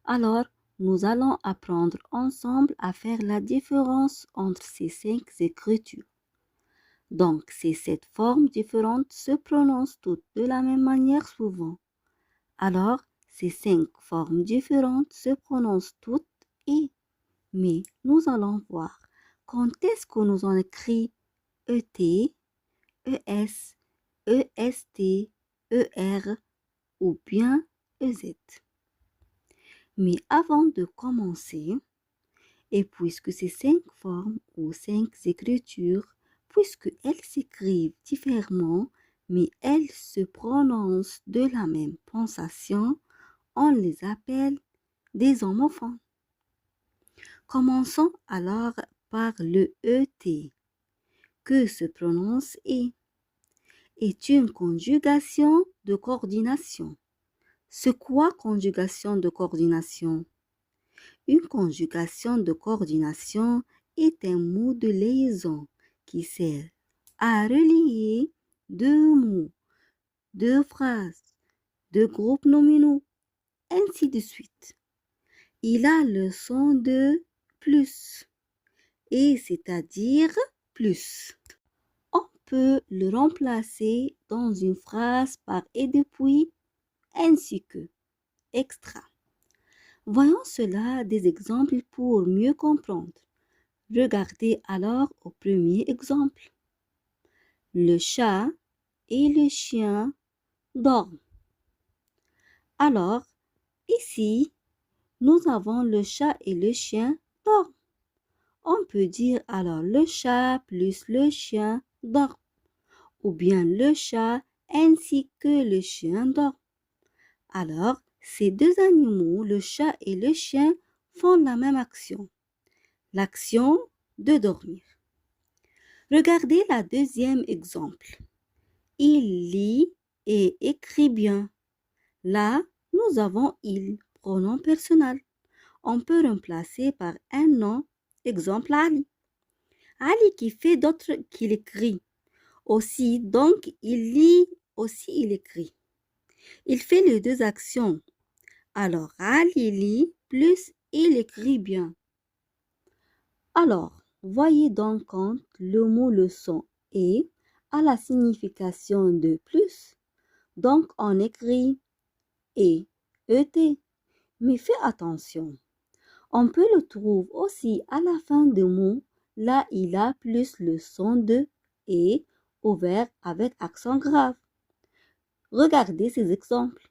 Alors, nous allons apprendre ensemble à faire la différence entre ces 5 écritures. Donc, ces 7 formes différentes se prononcent toutes de la même manière souvent. Alors, ces 5 formes différentes se prononcent toutes et, mais nous allons voir quand est-ce que nous en écrit ET, ES, EST, ER ou bien EZ. Mais avant de commencer, et puisque ces 5 formes ou 5 écritures, puisqu'elles s'écrivent différemment, mais elles se prononcent de la même prononciation, on les appelle des homophones. Commençons alors par le ET, que se prononce E, est une conjugation de coordination. C'est quoi conjugation de coordination? Une conjugation de coordination est un mot de liaison qui sert à relier deux mots, deux phrases, deux groupes nominaux, ainsi de suite. Il a le son de plus, et c'est-à-dire plus. On peut le remplacer dans une phrase par et depuis ainsi que extra. Voyons cela des exemples pour mieux comprendre. Regardez alors au premier exemple. Le chat et le chien dorment. Alors, ici, nous avons le chat et le chien dorment. On peut dire alors le chat plus le chien dort. Ou bien le chat ainsi que le chien dort. Alors, ces deux animaux, le chat et le chien, font la même action. L'action de dormir. Regardez la deuxième exemple. Il lit et écrit bien. Là, nous avons il, pronom personnel. On peut remplacer par un nom, exemple Ali. Ali qui fait d'autres qu'il écrit. Aussi, donc, il lit, aussi il écrit. Il fait les deux actions. Alors, Ali lit plus il écrit bien. Alors, voyez donc quand le mot leçon est à la signification de plus, donc on écrit et, et. Mais fais attention, on peut le trouver aussi à la fin de mot, là il a plus le son de et ouvert avec accent grave. Regardez ces exemples.